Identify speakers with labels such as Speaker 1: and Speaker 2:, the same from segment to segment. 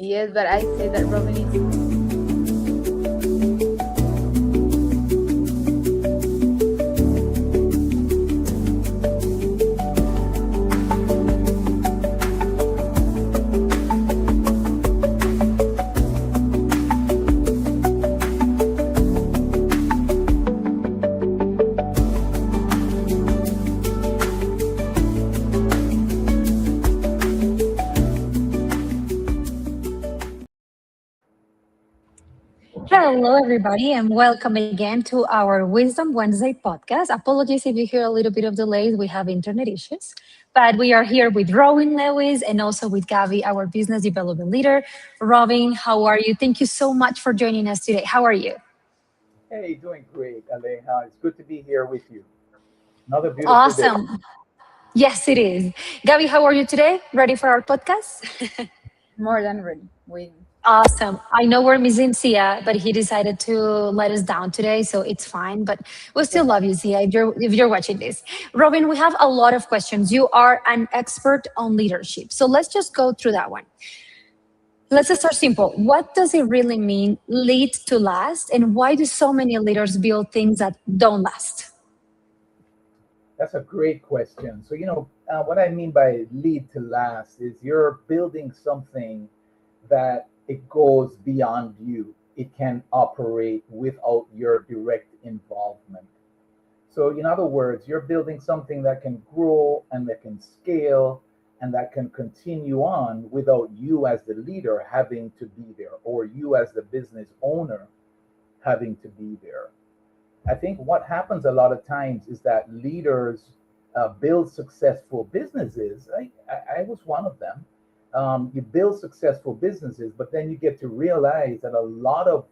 Speaker 1: Yes, but I say that Robin is.
Speaker 2: Hello, everybody, and welcome again to our Wisdom Wednesday podcast. Apologies if you hear a little bit of delays. We have internet issues, but we are here with Robin Lewis and also with Gavi, our business development leader. Robin, how are you? Thank you so much for joining us today. How are you?
Speaker 3: Hey, doing great, Aleja. It's good to be here with you. Another beautiful day.
Speaker 2: Awesome. Yes, it is. Gavi, how are you today? Ready for our podcast?
Speaker 1: More than ready. Waiting.
Speaker 2: Awesome. I know we're missing Sia, but he decided to let us down today, so it's fine. But we still love you, Sia, if you're watching this. Robin, we have a lot of questions. You are an expert on leadership. So let's just go through that one. Let's just start simple. What does it really mean, lead to last? And why do so many leaders build things that don't last?
Speaker 3: That's a great question. So, what I mean by lead to last is you're building something that it goes beyond you. It can operate without your direct involvement. So, in other words, you're building something that can grow and that can scale and that can continue on without you as the leader having to be there or you as the business owner having to be there. I think what happens a lot of times is that leaders build successful businesses. I was one of them. You build successful businesses, but then you get to realize that a lot of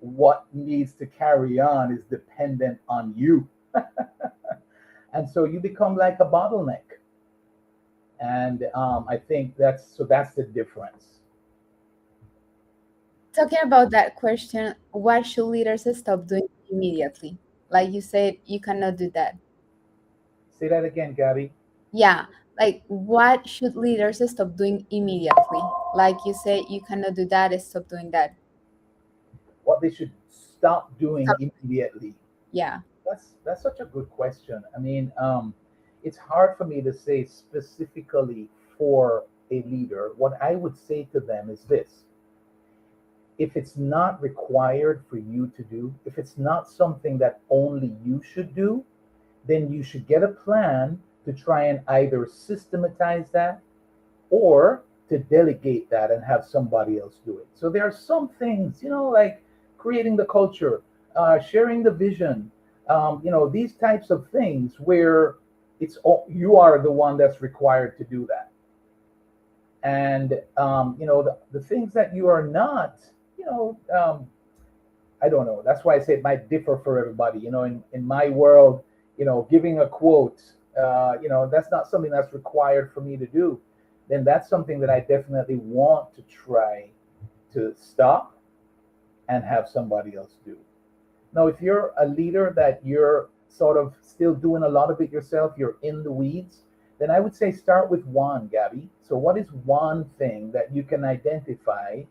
Speaker 3: what needs to carry on is dependent on you. And so you become like a bottleneck. And I think that's the difference.
Speaker 1: Talking about that question, what should leaders stop doing immediately? Like you said, you cannot do that.
Speaker 3: Say that again, Gabby.
Speaker 1: Yeah, like what should leaders stop doing immediately? Like you said, you cannot do that, stop doing that.
Speaker 3: What they should stop doing
Speaker 1: Stop.
Speaker 3: immediately.
Speaker 1: Yeah.
Speaker 3: That's such a good question. I mean, it's hard for me to say specifically for a leader. What I would say to them is this: if it's not required for you to do, if it's not something that only you should do, then you should get a plan to try and either systematize that or to delegate that and have somebody else do it. So there are some things, like creating the culture, sharing the vision, these types of things where you are the one that's required to do that. And the things that you are not, you know, um, I don't know. That's why I say it might differ for everybody. In my world, giving a quote, that's not something that's required for me to do. Then that's something that I definitely want to try to stop and have somebody else do. Now, if you're a leader that you're sort of still doing a lot of it yourself, you're in the weeds, then I would say start with one, Gabby. So, what is one thing that you can identify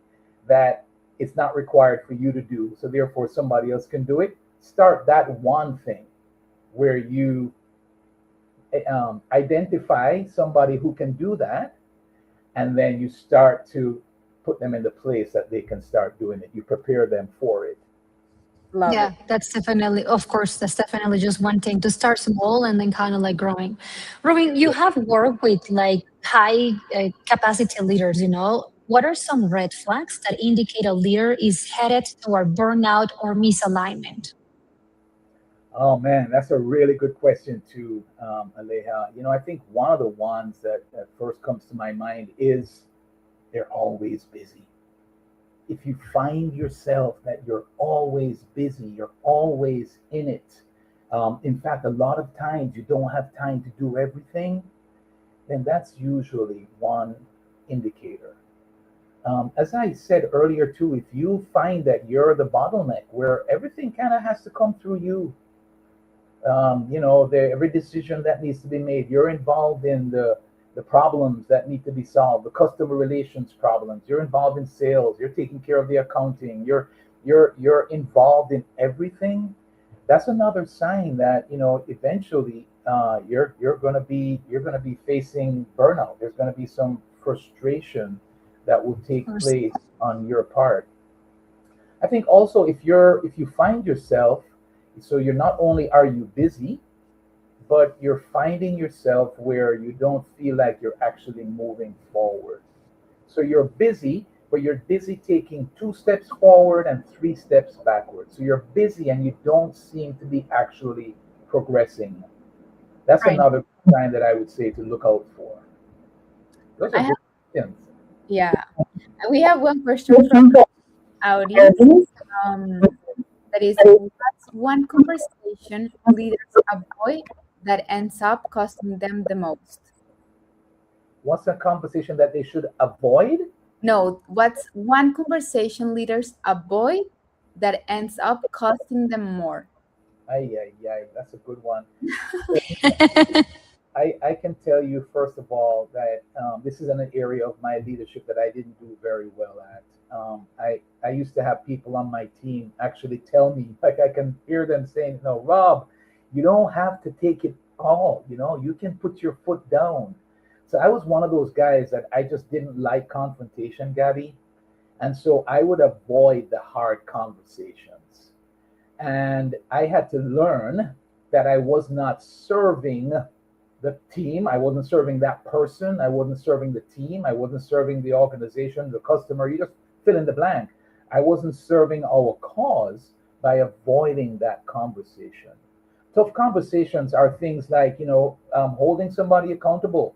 Speaker 3: that it's not required for you to do, so therefore somebody else can do it? Start that one thing where you identify somebody who can do that, and then you start to put them in the place that they can start doing it. You prepare them for it.
Speaker 1: Love
Speaker 2: Yeah,
Speaker 1: it.
Speaker 2: that's definitely, of course, that's definitely just one thing to start small and then kind of like growing. Robin, you have worked with like high capacity leaders, you know. What are some red flags that indicate a leader is headed toward burnout or misalignment?
Speaker 3: Oh man, that's a really good question too, Aleja. I think one of the ones that first comes to my mind is they're always busy. If you find yourself that you're always busy, you're always in it. In fact, a lot of times you don't have time to do everything, then that's usually one indicator. As I said earlier too, if you find that you're the bottleneck where everything kind of has to come through you, every decision that needs to be made, you're involved in the problems that need to be solved, the customer relations problems. You're involved in sales. You're taking care of the accounting. You're involved in everything. That's another sign that eventually you're gonna be facing burnout. There's gonna be some frustration that will take place on your part. I think also if you find yourself, so you're not only are you busy, but you're finding yourself where you don't feel like you're actually moving forward. So you're busy, but you're busy taking 2 steps forward and 3 steps backward. So you're busy and you don't seem to be actually progressing. That's
Speaker 1: Right.
Speaker 3: another sign that I would say to look out for. Those
Speaker 1: I
Speaker 3: are
Speaker 1: have,
Speaker 3: good questions.
Speaker 1: yeah. We have one question from audience. Um, that is, what's one conversation leaders avoid that ends up costing them the most?
Speaker 3: What's a conversation that they should avoid?
Speaker 1: No, what's one conversation leaders avoid that ends up costing them more?
Speaker 3: Ay, ay, ay, that's a good one. I can tell you, first of all, that this is an area of my leadership that I didn't do very well at. I used to have people on my team actually tell me, like I can hear them saying, no, Rob, you don't have to take it all. You can put your foot down. So I was one of those guys that I just didn't like confrontation, Gabby. And so I would avoid the hard conversations. And I had to learn that I was not serving the team. I wasn't serving that person. I wasn't serving the team. I wasn't serving the organization, the customer. You just fill in the blank. I wasn't serving our cause by avoiding that conversation. Tough conversations are things like, holding somebody accountable.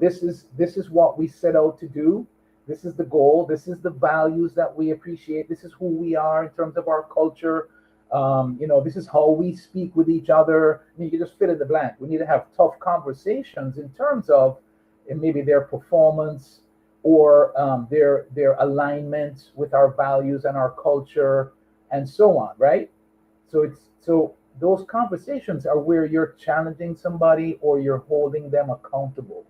Speaker 3: This is what we set out to do. This is the goal. This is the values that we appreciate. This is who we are in terms of our culture. This is how we speak with each other. You just fill in the blank. We need to have tough conversations in terms of maybe their performance or their alignment with our values and our culture and so on, right? So those conversations are where you're challenging somebody or you're holding them accountable.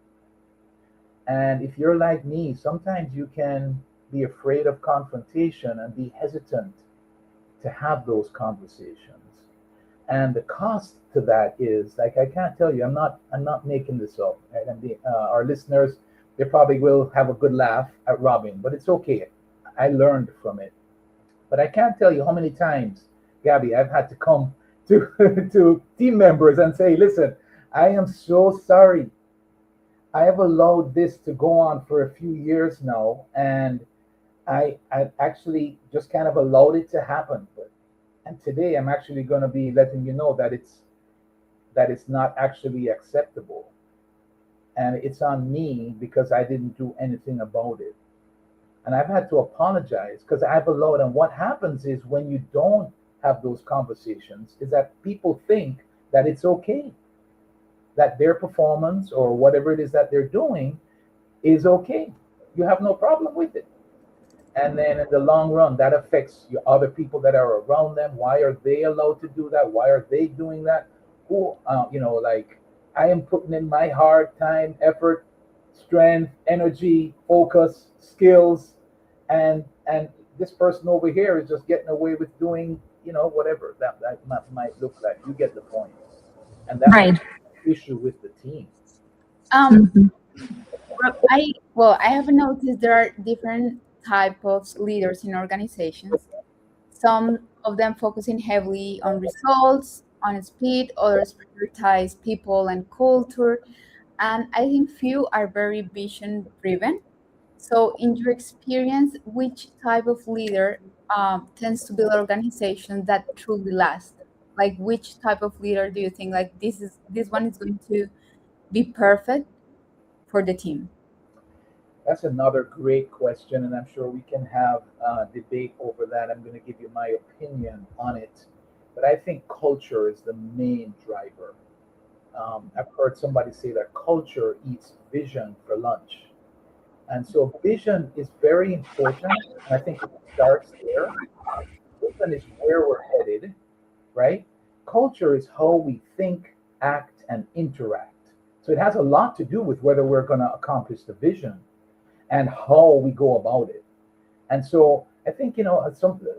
Speaker 3: And if you're like me, sometimes you can be afraid of confrontation and be hesitant to have those conversations. And the cost to that is, like, I can't tell you. I'm not making this up. Right? Our listeners, they probably will have a good laugh at Robin, but it's okay. I learned from it. But I can't tell you how many times, Gabby, I've had to come to to team members and say, listen, I am so sorry. I have allowed this to go on for a few years now, and I actually just kind of allowed it to happen. And today I'm actually going to be letting you know that it's not actually acceptable, and it's on me because I didn't do anything about it. And I've had to apologize because I've allowed. And what happens is when you don't have those conversations, is that people think that it's okay, that their performance or whatever it is that they're doing is okay. You have no problem with it. And then in the long run, that affects your other people that are around them. Why are they allowed to do that? Why are they doing that? Like, I am putting in my hard time, effort, strength, energy, focus, skills, and this person over here is just getting away with doing, whatever that might look like. You get the point. And that's
Speaker 2: Right.
Speaker 3: the issue with the team.
Speaker 1: Um, I have noticed there are different type of leaders in organizations. Some of them focusing heavily on results, on speed, others prioritize people and culture, and I think few are very vision driven. So, in your experience, which type of leader tends to build organizations that truly last? Like, which type of leader do you think like this one is going to be perfect for the team?
Speaker 3: That's another great question, and I'm sure we can have debate over that. I'm going to give you my opinion on it, but I think culture is the main driver. I've heard somebody say that culture eats vision for lunch, and so vision is very important. And I think it starts there. Vision is where we're headed, right? Culture is how we think, act, and interact. So it has a lot to do with whether we're going to accomplish the vision and how we go about it. And so I think,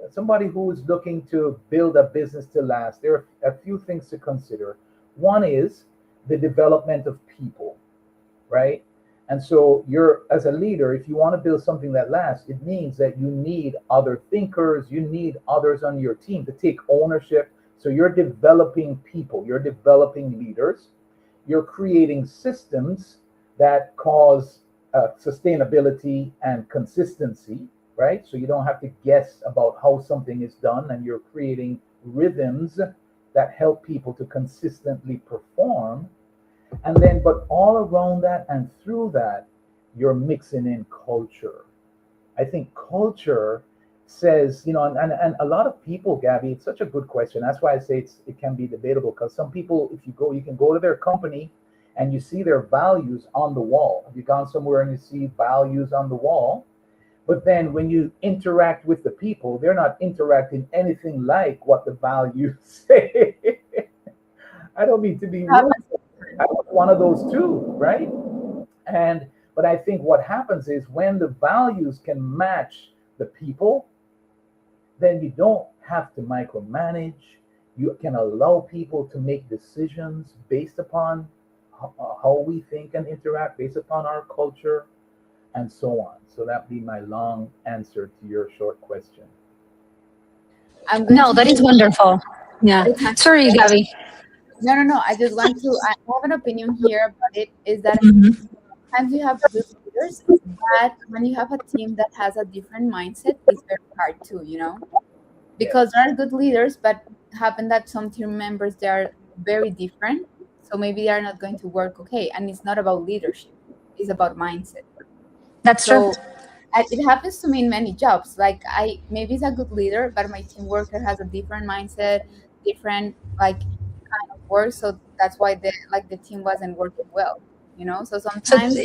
Speaker 3: somebody who is looking to build a business to last, there are a few things to consider. One is the development of people, right? And so you're, as a leader, if you want to build something that lasts, it means that you need other thinkers, you need others on your team to take ownership. So you're developing people, you're developing leaders, you're creating systems that cause sustainability and consistency, right? So you don't have to guess about how something is done, and you're creating rhythms that help people to consistently perform. And then, but all around that and through that, you're mixing in culture. I think culture says, and a lot of people, Gabby, it's such a good question. That's why I say it can be debatable, because some people, if you can go to their company and you see their values on the wall. Have you gone somewhere and you see values on the wall? But then when you interact with the people, they're not interacting anything like what the values say. I don't mean to be rude. I was one of those too, right? And but I think what happens is when the values can match the people, then you don't have to micromanage. You can allow people to make decisions based upon how we think and interact, based upon our culture, and so on. So that'd be my long answer to your short question.
Speaker 1: I'm going
Speaker 2: No,
Speaker 1: to
Speaker 2: that is
Speaker 1: use
Speaker 2: wonderful. Yeah.
Speaker 1: the time.
Speaker 2: Sorry, Gabby.
Speaker 1: No, no, no. I just want to. I have an opinion here about it. Is that
Speaker 2: Mhm.
Speaker 1: sometimes you have good leaders, but when you have a team that has a different mindset, it's very hard too.
Speaker 3: Yes.
Speaker 1: Because there are good leaders, but happen that some team members they are very different. So maybe they are not going to work okay. And it's not about leadership; it's about mindset.
Speaker 2: That's true.
Speaker 1: So it happens to me in many jobs. Like I maybe it's a good leader, but my team worker has a different mindset, different like kind of work. So that's why the team wasn't working well. So
Speaker 2: So
Speaker 1: sometimes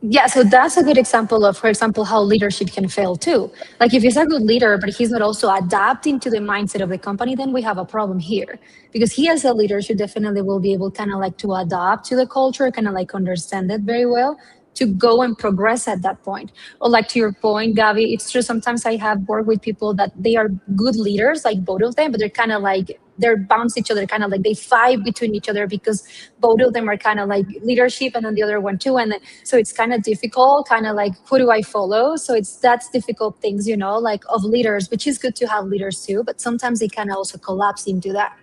Speaker 2: yeah, so that's a good example of, for example, how leadership can fail too. Like if he's a good leader, but he's not also adapting to the mindset of the company, then we have a problem here. Because he as a leader should definitely will be able kind of like to adapt to the culture, kind of like understand it very well to go and progress at that point. Or like to your point, Gavi, it's true. Sometimes I have worked with people that they are good leaders, like both of them, but they're kind of like they're bounce each other, kind of like they fight between each other because both of them are kind of like leadership and then the other one too. And so it's kind of difficult, kind of like who do I follow? So it's that's difficult things, like of leaders, which is good to have leaders too, but sometimes they kind of also collapse into that.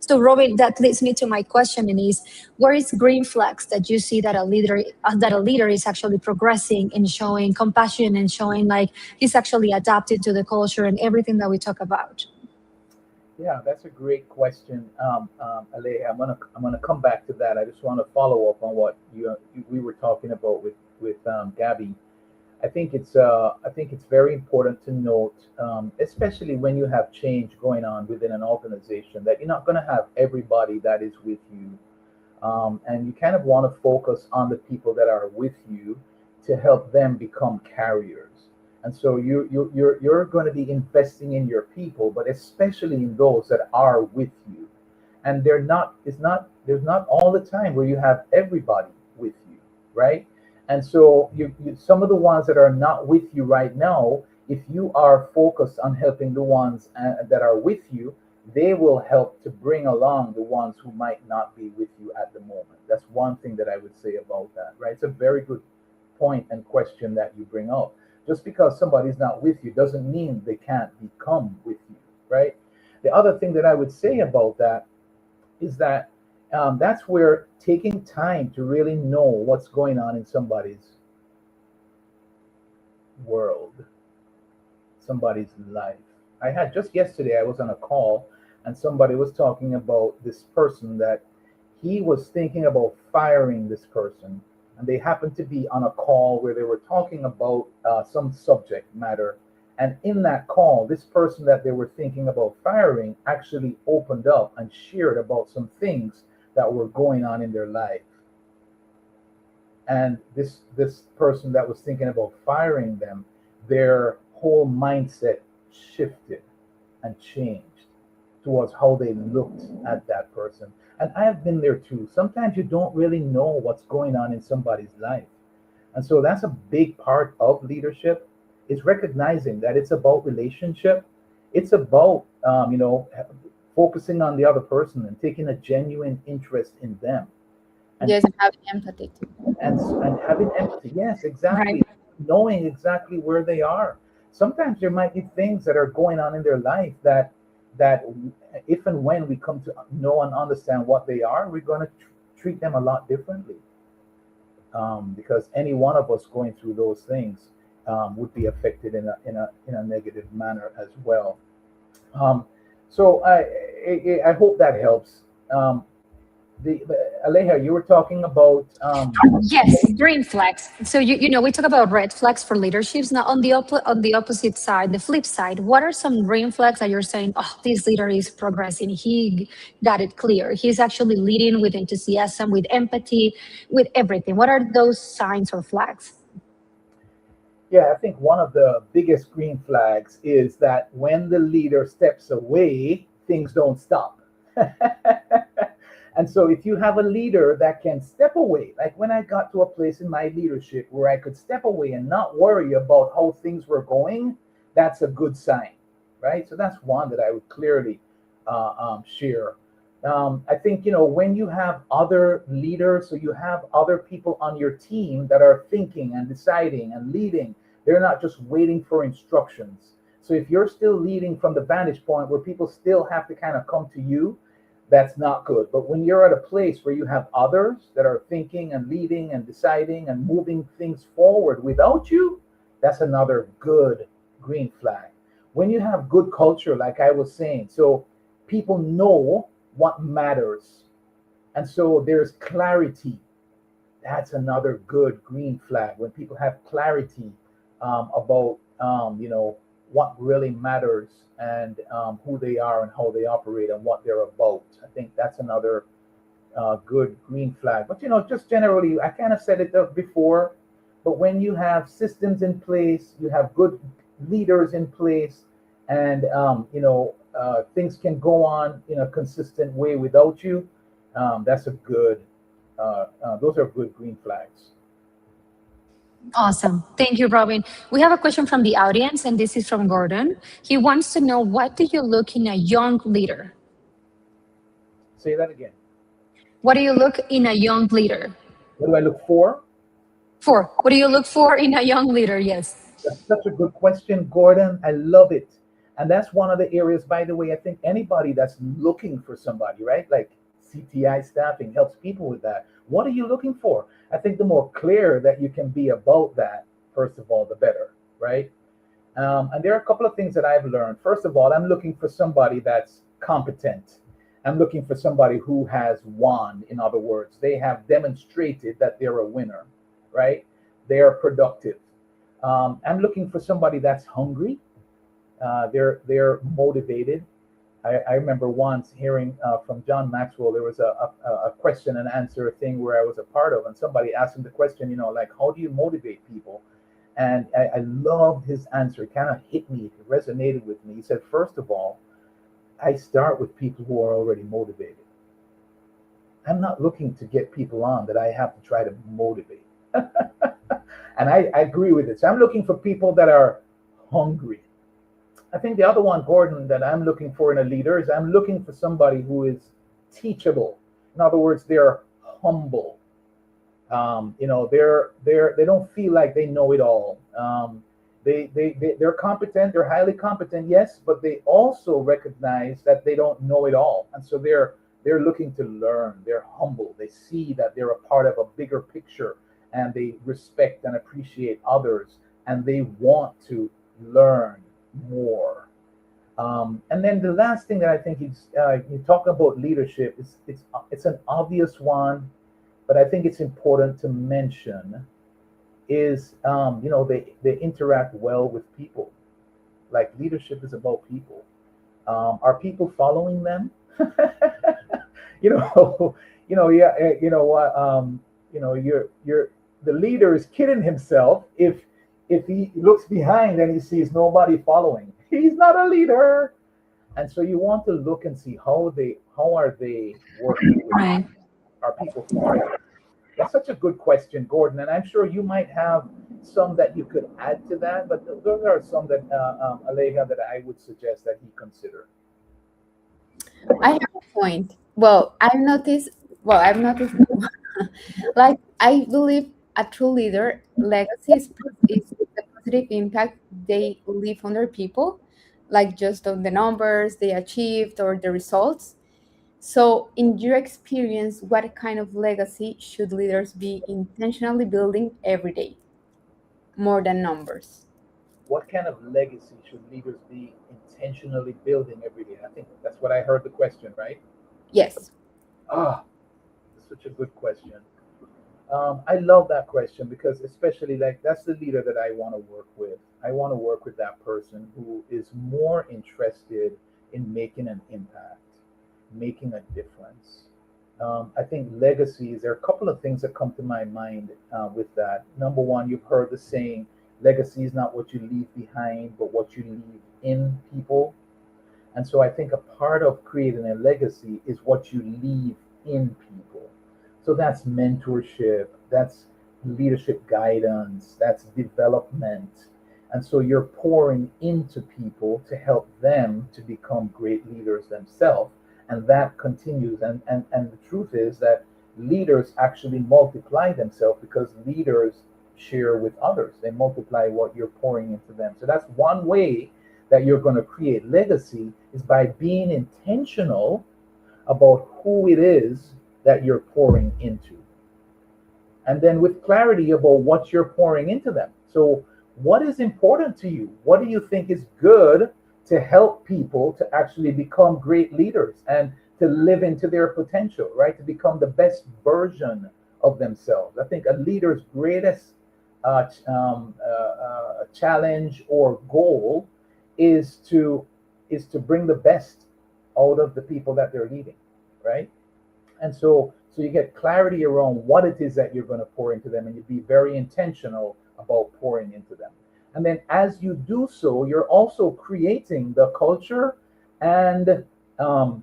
Speaker 2: So Robin, that leads me to my question, and is where is green flags that you see that a leader is actually progressing and showing compassion and showing like he's actually adapted to the culture and everything that we talk about?
Speaker 3: Yeah, that's a great question, Ale. I'm gonna come back to that. I just want to follow up on what we were talking about with Gabby. I think it's very important to note, especially when you have change going on within an organization, that you're not going to have everybody that is with you, and you kind of want to focus on the people that are with you to help them become carriers. And so you're going to be investing in your people, but especially in those that are with you. And they're not it's not there's not all the time where you have everybody with you, right? And so some of the ones that are not with you right now, if you are focused on helping the ones that are with you, they will help to bring along the ones who might not be with you at the moment. That's one thing that I would say about that, right? It's a very good point and question that you bring up. Just because somebody's not with you doesn't mean they can't become with you, right? The other thing that I would say about that is that that's where taking time to really know what's going on in somebody's world, somebody's life. I had just yesterday, I was on a call and somebody was talking about this person that he was thinking about firing this person. And they happened to be on a call where they were talking about some subject matter. And in that call, this person that they were thinking about firing actually opened up and shared about some things that were going on in their life. And this person that was thinking about firing them, their whole mindset shifted and changed towards how they looked at that person. And I have been there too. Sometimes you don't really know what's going on in somebody's life. And so that's a big part of leadership is recognizing that it's about relationship. It's about, focusing on the other person and taking a genuine interest in them and
Speaker 1: Yes, and having empathy too.
Speaker 3: and having empathy. Yes,
Speaker 2: Right.
Speaker 3: exactly. Knowing exactly where they are. Sometimes there might be things that are going on in their life that if and when we come to know and understand what they are, we're going to treat them a lot differently. Because any one of us going through those things would be affected in a negative manner as well. Um, so I hope that helps. Um, the Aleja, you were talking about
Speaker 2: Yes, green flags. So we talk about red flags for leaderships. Now on the opposite side, the flip side, what are some green flags that you're saying, oh, this leader is progressing. He got it clear. He's actually leading with enthusiasm, with empathy, with everything. What are those signs or flags?
Speaker 3: yeah, I think one of the biggest green flags is that when the leader steps away, things don't stop. And so if you have a leader that can step away, like when I got to a place in my leadership where I could step away and not worry about how things were going, that's a good sign, right? So that's one that I would clearly share. I think, when you have other leaders, so you have other people on your team that are thinking and deciding and leading, they're not just waiting for instructions. So if you're still leading from the vantage point where people still have to kind of come to you, that's not good. But when you're at a place where you have others that are thinking and leading and deciding and moving things forward without you, that's another good green flag. When you have good culture, like I was saying, so people know what matters. And so there's clarity. That's another good green flag. When people have clarity about what really matters and who they are and how they operate and what they're about. I think that's another good green flag. But just generally, I kind of said it before, but when you have systems in place, you have good leaders in place, and things can go on in a consistent way without you. That's a good. Those are good green flags.
Speaker 2: Awesome. Thank you, Robin. We have a question from the audience, and this is from Gordon. He wants to know, what do you look in a young leader?
Speaker 3: Say that again.
Speaker 2: What do you look in a young leader?
Speaker 3: What do I look for?
Speaker 2: For what do you look for in a young leader? Yes.
Speaker 3: That's such a good question, Gordon. I love it. And that's one of the areas, by the way, I think anybody that's looking for somebody, right? Like CTI staffing helps people with that. What are you looking for? I think the more clear that you can be about that, first of all, the better, right? And there are a couple of things that I've learned. First of all, I'm looking for somebody that's competent. I'm looking for somebody who has won. In other words, they have demonstrated that they're a winner, right? They are productive. I'm looking for somebody that's hungry. They're motivated. I remember once hearing from John Maxwell, there was a question and answer thing where I was a part of, and somebody asked him the question, like, how do you motivate people? And I loved his answer. It kind of hit me, it resonated with me. He said, first of all, I start with people who are already motivated. I'm not looking to get people on that I have to try to motivate. And I agree with it. So I'm looking for people that are hungry. I think the other one, Gordon, that I'm looking for in a leader is I'm looking for somebody who is teachable. In other words, they're humble. They don't feel like they know it all. They're competent. They're highly competent, yes, but they also recognize that they don't know it all, and so they're looking to learn. They're humble. They see that they're a part of a bigger picture, and they respect and appreciate others, and they want to learn more. And then the last thing that I think is you talk about leadership. It's an obvious one, but I think it's important to mention is they interact well with people. Like leadership is about people. Are people following them? Yeah, what? You're the leader is kidding himself if he looks behind and he sees nobody following. He's not a leader. And so you want to look and see How are they working with
Speaker 2: Right.
Speaker 3: our people following? That's such a good question, Gordon, and I'm sure you might have some that you could add to that. But those are some that Aleja, that I would suggest that he consider.
Speaker 1: I have a point. I've noticed, like, I believe a true leader legacy is the positive impact they leave on their people, like just on the numbers they achieved or the results. So, in your experience, what kind of legacy should leaders be intentionally building every day, more than numbers?
Speaker 3: What kind of legacy should leaders be intentionally building every day? I think that's what I heard the question, right?
Speaker 1: Yes.
Speaker 3: Ah, such a good question. I love that question because, especially, like, that's the leader that I want to work with. I want to work with that person who is more interested in making an impact, making a difference. I think legacies, there are a couple of things that come to my mind with that. Number one, you've heard the saying, legacy is not what you leave behind, but what you leave in people. And so I think a part of creating a legacy is what you leave in people. So that's mentorship, that's leadership guidance, that's development. And so you're pouring into people to help them to become great leaders themselves. And that continues. And the truth is that leaders actually multiply themselves because leaders share with others. They multiply what you're pouring into them. So that's one way that you're going to create legacy, is by being intentional about who it is that you're pouring into, and then with clarity about what you're pouring into them. So what is important to you? What do you think is good to help people to actually become great leaders and to live into their potential, right? To become the best version of themselves. I think a leader's greatest challenge or goal is to bring the best out of the people that they're leading, right? And so you get clarity around what it is that you're going to pour into them, and you be very intentional about pouring into them. And then as you do so, you're also creating the culture and um,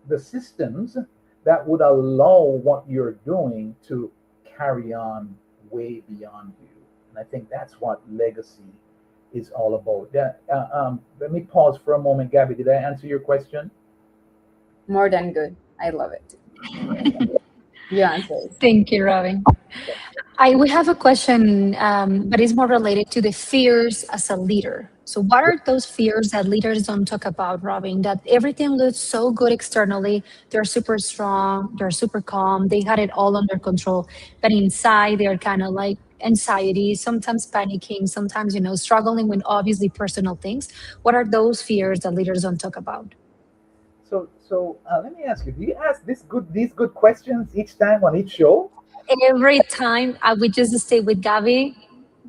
Speaker 3: the systems that would allow what you're doing to carry on way beyond you. And I think that's what legacy is all about. Yeah. Let me pause for a moment, Gabby. Did I answer your question?
Speaker 1: More than good. I love it. You answered.
Speaker 2: Thank you, Robin. We have a question, but it's more related to the fears as a leader. So, what are those fears that leaders don't talk about, Robin? That everything looks so good externally, they're super strong, they're super calm, they got it all under control, but inside they're kind of like anxiety, sometimes panicking, sometimes struggling with obviously personal things. What are those fears that leaders don't talk about?
Speaker 3: So let me ask you: do you ask these good questions each time on each show?
Speaker 2: Every time I would just stay with Gabby,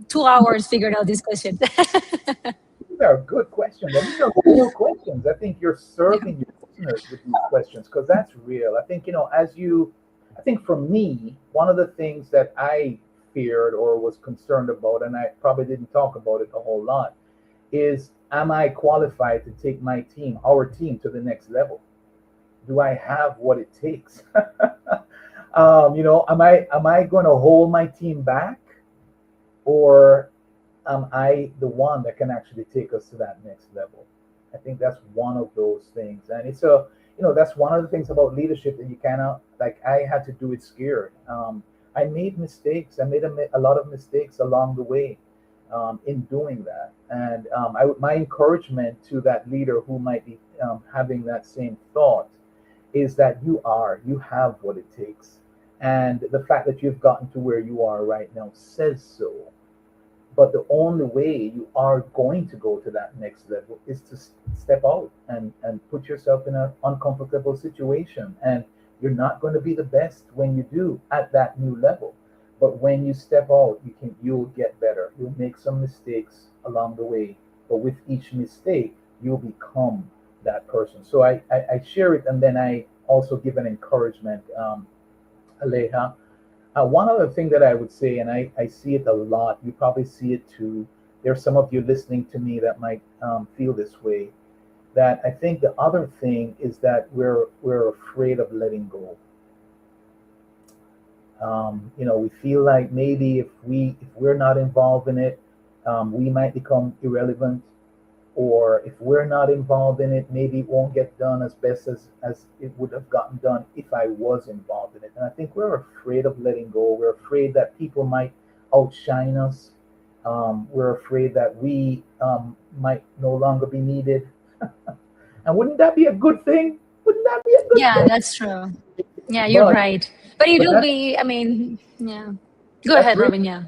Speaker 2: 2 hours figuring out this question.
Speaker 3: These are good questions, and these are real questions. I think you're serving your listeners with these questions because that's real. I think, I think for me, one of the things that I feared or was concerned about, and I probably didn't talk about it a whole lot, is, am I qualified to take our team to the next level? Do I have what it takes? Am I going to hold my team back, or am I the one that can actually take us to that next level? I think that's one of those things, and that's one of the things about leadership that you cannot, like, I had to do it scared. I made mistakes. I made a lot of mistakes along the way in doing that, and my encouragement to that leader who might be having that same thought is that you have what it takes, and the fact that you've gotten to where you are right now says so. But the only way you are going to go to that next level is to step out and put yourself in an uncomfortable situation. And you're not going to be the best when you do at that new level. But when you step out, you'll get better. You'll make some mistakes along the way. But with each mistake, you'll become that person. So I share it, and then I also give an encouragement, Aleja. One other thing that I would say, and I see it a lot, you probably see it too. There's some of you listening to me that might feel this way. that I think the other thing is that we're afraid of letting go. We feel like maybe if we're not involved in it, we might become irrelevant, or if we're not involved in it, maybe it won't get done as best as it would have gotten done if I was involved in it. And I think we're afraid of letting go. We're afraid that people might outshine us. We're afraid that we might no longer be needed. And wouldn't that be a good thing? Wouldn't that be a good
Speaker 2: Yeah,
Speaker 3: thing?
Speaker 2: that's true. Yeah, you're
Speaker 3: But
Speaker 2: right. But
Speaker 3: but
Speaker 2: it'll
Speaker 3: that's
Speaker 2: be, I mean, yeah. Go
Speaker 3: that's
Speaker 2: ahead,
Speaker 3: real.
Speaker 2: Robin. Yeah.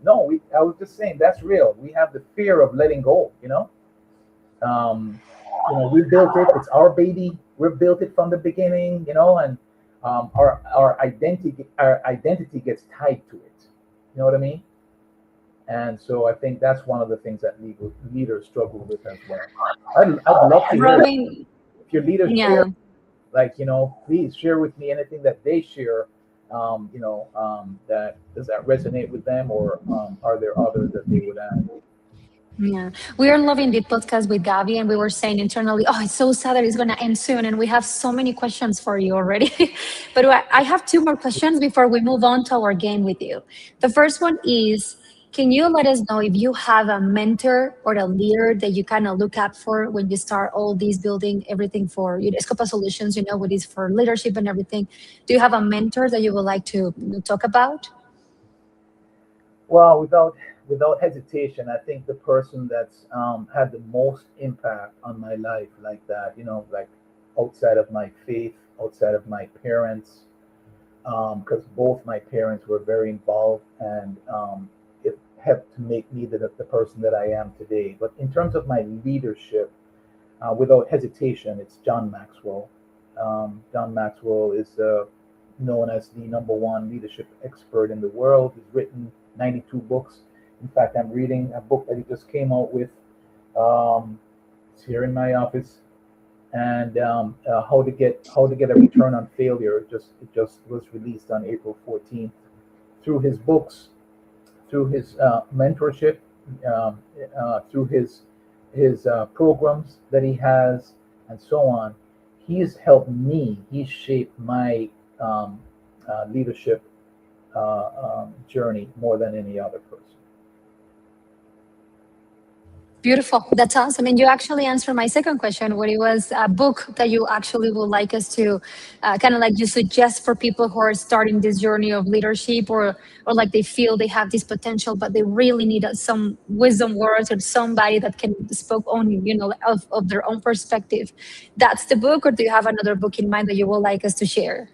Speaker 3: No, I was just saying that's real. We have the fear of letting go. Um, we built it. It's our baby. We built it from the beginning. And our identity gets tied to it. You know what I mean? And so I think that's one of the things that leaders struggle with as well. I'd love to hear
Speaker 2: Robin,
Speaker 3: if your leaders share,
Speaker 2: yeah.
Speaker 3: like, please share with me anything that they share. That does that resonate with them, or are there others that they would add?
Speaker 2: Yeah, we are loving the podcast with Gabby, and we were saying internally, "Oh, it's so sad that it's going to end soon," and we have so many questions for you already. But I have two more questions before we move on to our game with you. The first one is, can you let us know if you have a mentor or a leader that you kind of look up for when you start all these building everything for Scopa Solutions? What is for leadership and everything. Do you have a mentor that you would like to talk about?
Speaker 3: Well, without hesitation, I think the person that's had the most impact on my life, like that, like outside of my faith, outside of my parents, because both my parents were very involved, and it helped to make me the person that I am today. But in terms of my leadership, without hesitation, it's John Maxwell. John Maxwell is known as the number one leadership expert in the world. He's written 92 books. In fact, I'm reading a book that he just came out with. It's here in my office, and how to get a return on failure. It just was released on April 14th. Through his books, through his mentorship, through his programs that he has, and so on. He's helped me. He's shaped my leadership journey more than any other person.
Speaker 2: Beautiful. That's awesome. And you actually answered my second question, what it was a book that you actually would like us to kind of like you suggest for people who are starting this journey of leadership, or like they feel they have this potential, but they really need some wisdom words or somebody that can spoke on, of their own perspective. That's the book, or do you have another book in mind that you would like us to share?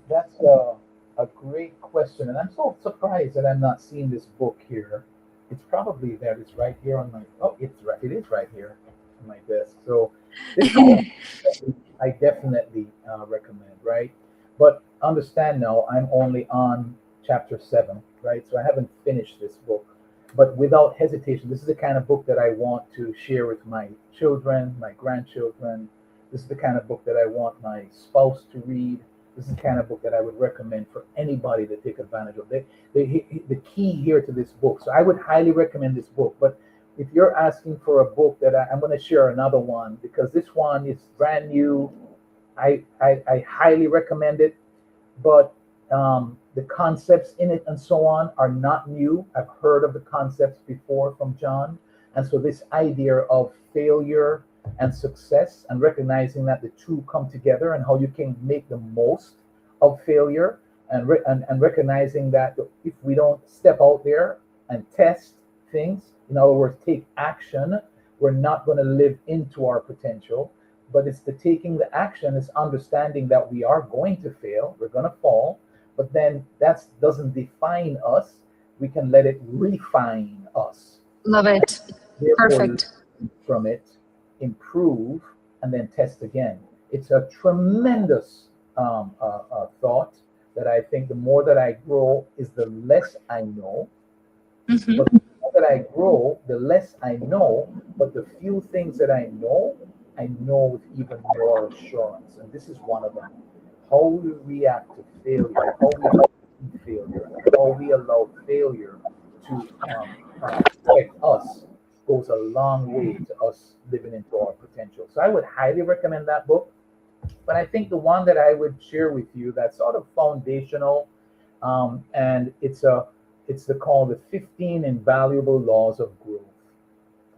Speaker 3: That's a great question, and I'm so surprised that I'm not seeing this book here. It's probably there. It's right here on my. Oh, it's right. It is right here on my desk. So this is one I definitely recommend, right? But understand now, I'm only on chapter 7, right? So I haven't finished this book. But without hesitation, this is the kind of book that I want to share with my children, my grandchildren. This is the kind of book that I want my spouse to read. This is the kind of book that I would recommend for anybody to take advantage of. The key here to this book. So I would highly recommend this book. But if you're asking for a book that I'm going to share another one, because this one is brand new, I highly recommend it. But the concepts in it and so on are not new. I've heard of the concepts before from John. And so this idea of failure and success, and recognizing that the two come together, and how you can make the most of failure, and recognizing that if we don't step out there and test things, in other words, take action, we're not going to live into our potential. But it's the taking the action, is understanding that we are going to fail, we're going to fall, but then that doesn't define us. We can let it refine us.
Speaker 2: Love it.
Speaker 3: Therefore, learn
Speaker 2: Perfect.
Speaker 3: from it, improve, and then test again. It's a tremendous thought that I think the more that I grow is the less I know.
Speaker 2: Hmm.
Speaker 3: But the more that I grow, the less I know. But the few things that I know with even more assurance. And this is one of them. How we react to failure, how we see failure, how we allow failure to affect us, goes a long way to us living into our potential. So I would highly recommend that book. But I think the one that I would share with you that's sort of foundational, and it's called the 15 Invaluable Laws of Growth,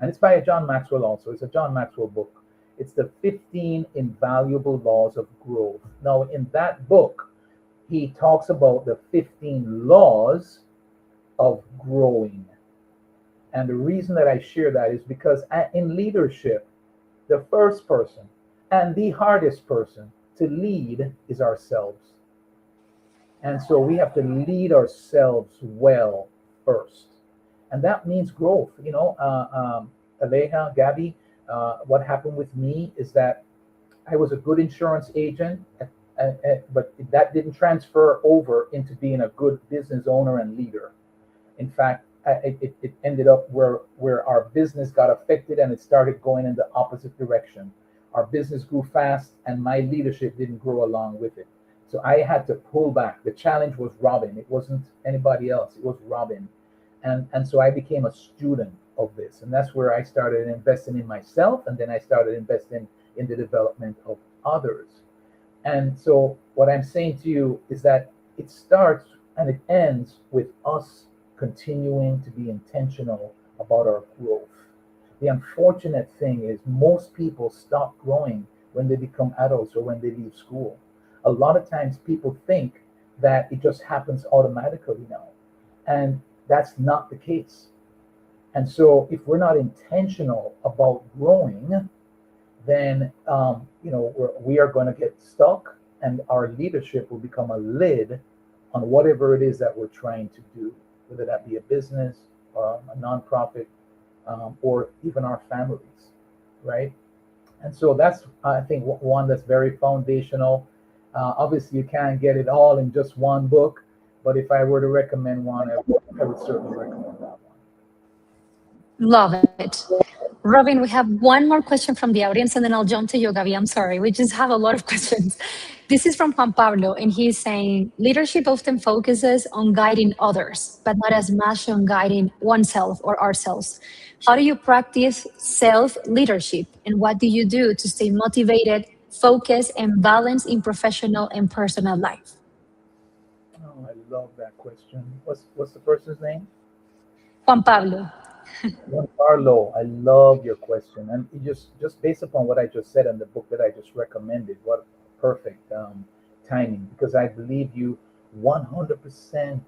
Speaker 3: and it's by a John Maxwell also. It's a John Maxwell book. It's the 15 Invaluable Laws of Growth. Now, in that book, he talks about the 15 laws of growing. And the reason that I share that is because in leadership, the first person and the hardest person to lead is ourselves. And so we have to lead ourselves well first. And that means growth. Aleja, Gabby, what happened with me is that I was a good insurance agent, but that didn't transfer over into being a good business owner and leader. In fact, it ended up where our business got affected and it started going in the opposite direction. Our business grew fast and my leadership didn't grow along with it. So I had to pull back. The challenge was Robin. It wasn't anybody else. It was Robin. And so I became a student of this. And that's where I started investing in myself. And then I started investing in the development of others. And so what I'm saying to you is that it starts and it ends with us continuing to be intentional about our growth. The unfortunate thing is most people stop growing when they become adults or when they leave school. A lot of times people think that it just happens automatically now. And that's not the case. And so if we're not intentional about growing, then we are going to get stuck and our leadership will become a lid on whatever it is that we're trying to do, whether that be a business, a nonprofit, or even our families, right? And so that's, I think, one that's very foundational. Obviously, you can't get it all in just one book, but if I were to recommend one, I would certainly recommend that one.
Speaker 2: Love it. Robin, we have one more question from the audience and then I'll jump to you, Gabi. I'm sorry. We just have a lot of questions. This is from Juan Pablo, and he's saying leadership often focuses on guiding others, but not as much on guiding oneself or ourselves. How do you practice self leadership, and what do you do to stay motivated, focused, and balanced in professional and personal life?
Speaker 3: Oh, I love that question. What's the person's name?
Speaker 2: Juan Pablo.
Speaker 3: Juan Carlo, I love your question, and just based upon what I just said in the book that I just recommended, what perfect timing, because I believe you 100%.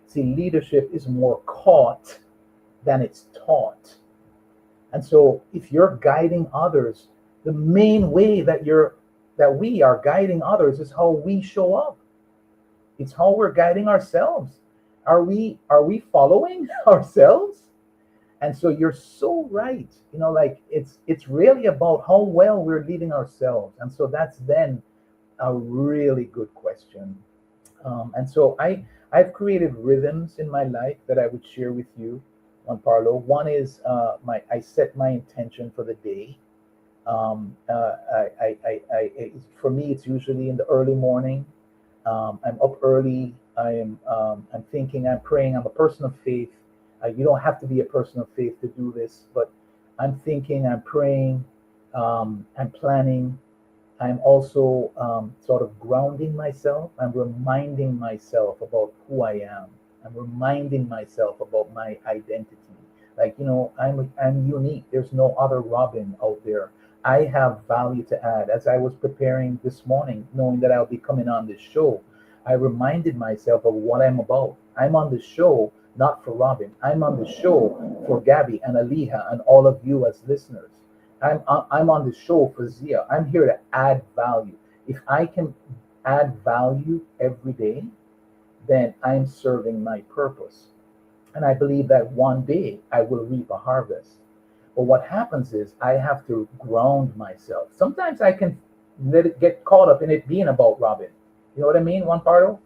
Speaker 3: See, leadership is more caught than it's taught, and so if you're guiding others, the main way that we are guiding others is how we show up. It's how we're guiding ourselves. Are we following ourselves? And so you're so right. Like it's really about how well we're leading ourselves. And so that's then a really good question. And so I've created rhythms in my life that I would share with you, Juan Parlo. One is I set my intention for the day. For me, it's usually in the early morning. I'm up early. I'm thinking. I'm praying. I'm a person of faith. You don't have to be a person of faith to do this, but I'm thinking, I'm praying, I'm planning. I'm also sort of grounding myself. I'm reminding myself about who I am. I'm reminding myself about my identity. Like, I'm unique. There's no other Robin out there. I have value to add. As I was preparing this morning, knowing that I'll be coming on this show, I reminded myself of what I'm about. I'm on the show not for Robin. I'm on the show for Gabby and Aleja and all of you as listeners. I'm on the show for Zia. I'm here to add value. If I can add value every day, then I'm serving my purpose. And I believe that one day I will reap a harvest. But what happens is I have to ground myself. Sometimes I can let it get caught up in it being about Robin. You know what I mean, Juan Pardo?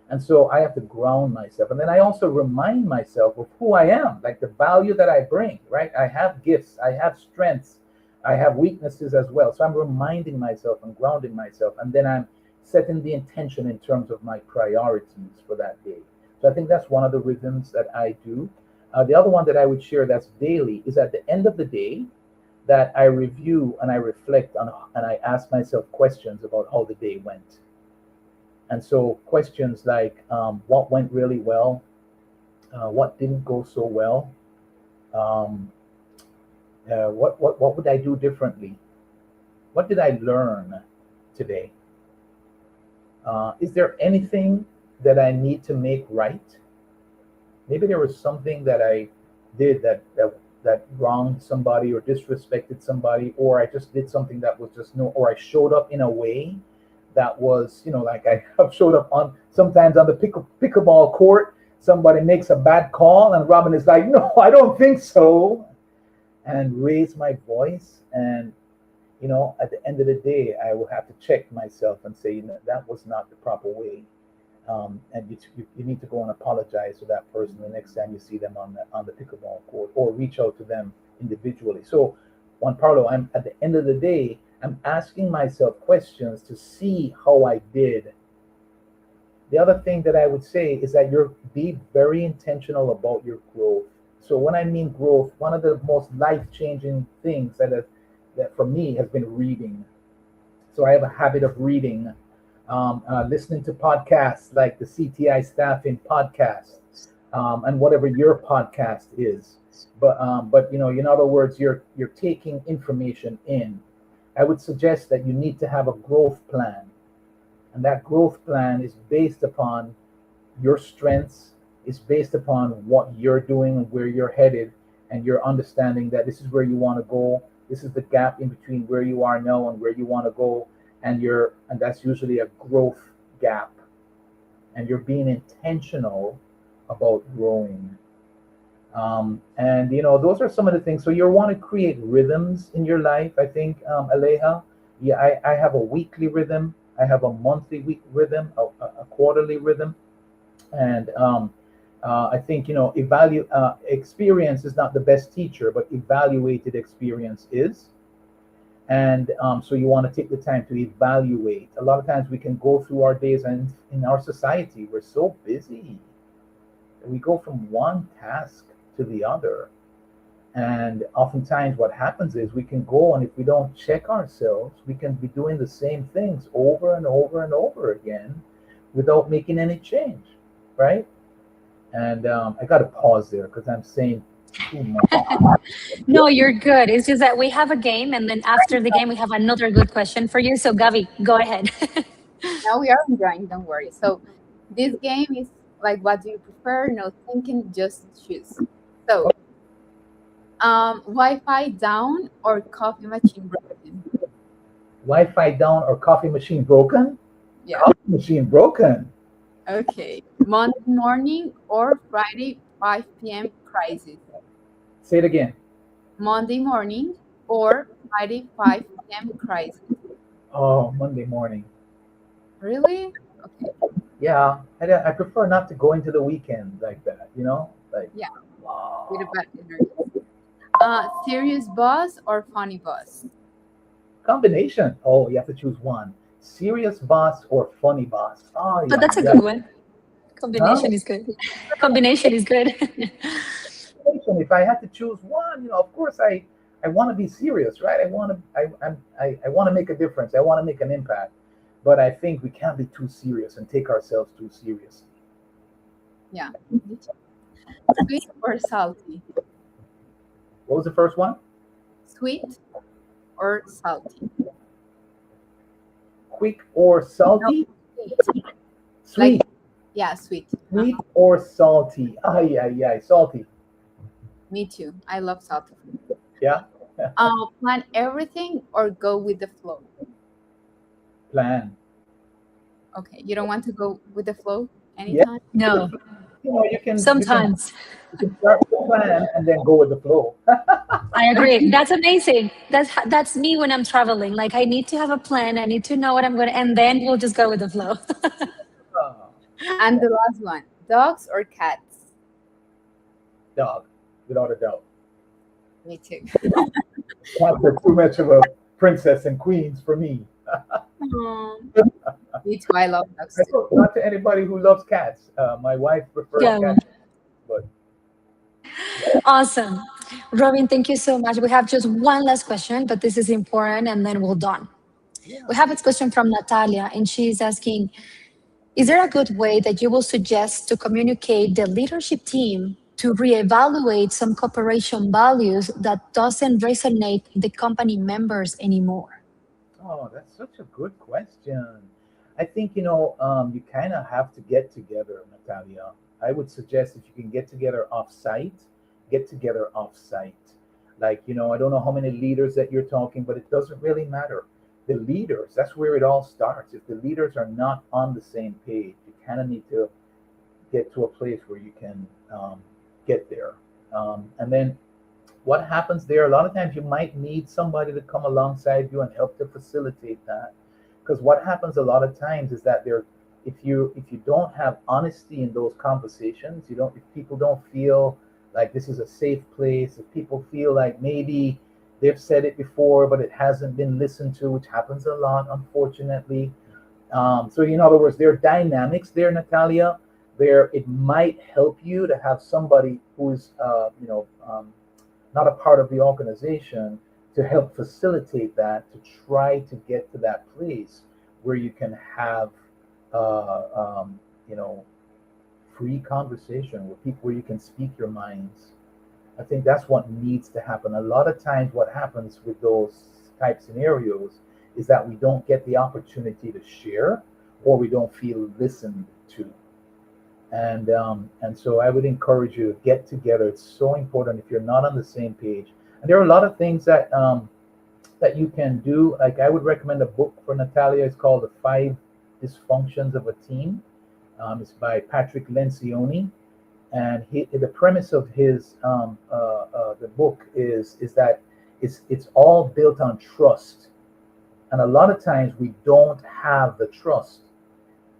Speaker 3: And so I have to ground myself. And then I also remind myself of who I am, like the value that I bring, right? I have gifts, I have strengths, I have weaknesses as well. So I'm reminding myself and grounding myself. And then I'm setting the intention in terms of my priorities for that day. So I think that's one of the rhythms that I do. The other one that I would share that's daily is at the end of the day that I review and I reflect on and I ask myself questions about how the day went. And so questions like what went really well, what didn't go so well, um, what would I do differently? What did I learn today? Is there anything that I need to make right? Maybe there was something that I did that wronged somebody or disrespected somebody, or I just did something that was just no, or I showed up in a way that was, like I have showed up on sometimes on the pickleball court. Somebody makes a bad call, and Robin is like, "No, I don't think so," and raise my voice. And at the end of the day, I will have to check myself and say, that was not the proper way. And you need to go and apologize to that person the next time you see them on the pickleball court, or reach out to them individually. So, Juan Pablo, I'm at the end of the day, I'm asking myself questions to see how I did. The other thing that I would say is that be very intentional about your growth. So when I mean growth, one of the most life-changing things that for me has been reading. So I have a habit of reading, listening to podcasts like the CTI Staffing podcast, and whatever your podcast is. But in other words, you're taking information in. I would suggest that you need to have a growth plan, and that growth plan is based upon your strengths, is based upon what you're doing and where you're headed, and your understanding that this is where you want to go. This is the gap in between where you are now and where you want to go, and that's usually a growth gap, and you're being intentional about growing. And those are some of the things. So you want to create rhythms in your life. I think, Aleja, yeah, I have a weekly rhythm. I have a monthly week rhythm, a quarterly rhythm, and I think experience is not the best teacher, but evaluated experience is. And so you want to take the time to evaluate. A lot of times we can go through our days, and in our society we're so busy. We go from one task to the other. And oftentimes what happens is we can go, and if we don't check ourselves, we can be doing the same things over and over and over again without making any change, right? And I got to pause there because I'm saying too much.
Speaker 2: No, you're good. It's just that we have a game, and then after the game, we have another good question for you. So, Gavi, go ahead.
Speaker 1: Now we are enjoying, don't worry. So this game is like, what do you prefer? No thinking, just choose. So Wi-Fi down or coffee machine broken?
Speaker 3: Wi-Fi down or coffee machine broken?
Speaker 1: Yeah.
Speaker 3: Coffee machine broken.
Speaker 1: Okay. Monday morning or Friday 5 p.m. crisis?
Speaker 3: Say it again.
Speaker 1: Monday morning or Friday 5 p.m. crisis?
Speaker 3: Oh, Monday morning.
Speaker 1: Really? Okay.
Speaker 3: Yeah, I prefer not to go into the weekend like that, like,
Speaker 1: Yeah.
Speaker 3: wow.
Speaker 1: With a bad energy. Serious boss or funny boss?
Speaker 3: Combination. Oh, you have to choose one. Serious boss or funny boss. Oh,
Speaker 2: But
Speaker 3: yeah,
Speaker 2: that's a
Speaker 3: yeah.
Speaker 2: good one.
Speaker 3: Huh?
Speaker 2: Combination is good. Combination is good.
Speaker 3: If I had to choose one, of course I want to be serious, right? I want to I want to make a difference. I want to make an impact. But I think we can't be too serious and take ourselves too seriously.
Speaker 1: Yeah. Sweet or salty?
Speaker 3: What was the first one?
Speaker 1: Sweet or salty?
Speaker 3: Quick or salty?
Speaker 1: Sweet.
Speaker 3: Sweet.
Speaker 1: Yeah, sweet.
Speaker 3: Sweet or salty? Yeah, salty.
Speaker 1: Me too. I love salty food.
Speaker 3: Yeah.
Speaker 1: Plan everything or go with the flow?
Speaker 3: Plan.
Speaker 1: Okay, you don't want to go with the flow
Speaker 3: Yeah.
Speaker 1: anytime?
Speaker 2: No,
Speaker 3: You can
Speaker 2: sometimes.
Speaker 3: start with the plan and then go with the flow.
Speaker 2: I agree. That's amazing. That's me when I'm traveling. Like I need to have a plan. I need to know what I'm going to, and then we'll just go with the flow.
Speaker 1: And the last one, dogs or cats?
Speaker 3: Dog, without a doubt.
Speaker 1: Me too.
Speaker 3: Cats are too much of a princess and queens for me.
Speaker 1: Me too. I love dogs too.
Speaker 3: Not to anybody who loves cats. My wife prefers
Speaker 2: Yeah.
Speaker 3: cats, but
Speaker 2: Awesome. Robin, thank you so much. We have just one last question, but this is important and then we're done.
Speaker 3: Yeah.
Speaker 2: We have a question from Natalia, and she's asking, is there a good way that you will suggest to communicate the leadership team to reevaluate some cooperation values that doesn't resonate the company members anymore?
Speaker 3: Oh, that's such a good question. I think, you kind of have to get together, Natalia. I would suggest if you can get together off-site, get together off-site. Like, I don't know how many leaders that you're talking, but it doesn't really matter. The leaders, that's where it all starts. If the leaders are not on the same page, you kind of need to get to a place where you can get there. And then what happens there, a lot of times you might need somebody to come alongside you and help to facilitate that, because what happens a lot of times is that there, if you don't have honesty in those conversations, you don't if people don't feel like this is a safe place, if people feel like maybe they've said it before but it hasn't been listened to, which happens a lot, unfortunately. So in other words, there are dynamics there, Natalia, where it might help you to have somebody who's not a part of the organization to help facilitate that, to try to get to that place where you can have uh, um, you know free conversation with people, where you can speak your minds. I think that's what needs to happen. A lot of times what happens with those type scenarios is that we don't get the opportunity to share, or we don't feel listened to. And so I would encourage you to get together. It's so important if you're not on the same page. And there are a lot of things that you can do. Like, I would recommend a book for Natalia. It's called The Five Dysfunctions of a Team. It's by Patrick Lencioni, and the premise of his the book is that it's all built on trust, and a lot of times we don't have the trust,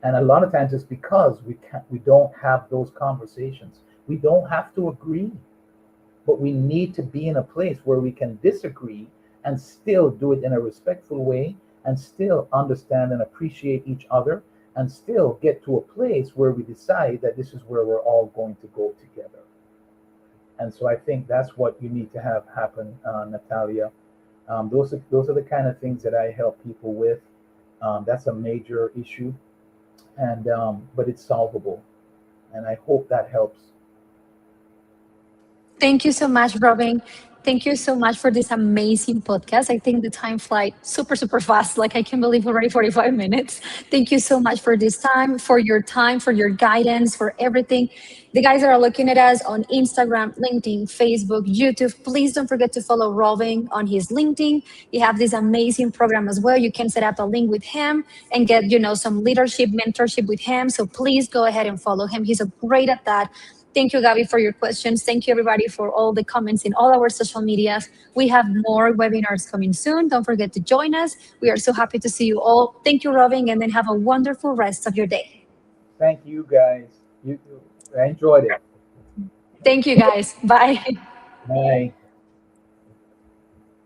Speaker 3: and a lot of times it's because we don't have those conversations. We don't have to agree, but we need to be in a place where we can disagree and still do it in a respectful way, and still understand and appreciate each other, and still get to a place where we decide that this is where we're all going to go together. And so I think that's what you need to have happen, Natalia. Those are the kind of things that I help people with. That's a major issue, and but it's solvable, and I hope that helps.
Speaker 2: Thank you so much, Robin. Thank you so much for this amazing podcast. I think the time flies super, super fast. Like, I can't believe already 45 minutes. Thank you so much for this time, for your guidance, for everything. The guys that are looking at us on Instagram, LinkedIn, Facebook, YouTube, please don't forget to follow Robin on his LinkedIn. You have this amazing program as well. You can set up a link with him and get, some leadership, mentorship with him. So please go ahead and follow him. He's a great at that. Thank you, Gabby, for your questions. Thank you, everybody, for all the comments in all our social medias. We have more webinars coming soon. Don't forget to join us. We are so happy to see you all. Thank you, Robin, and then have a wonderful rest of your day.
Speaker 3: Thank you, guys. I enjoyed it.
Speaker 2: Thank you, guys. Bye.
Speaker 3: Bye.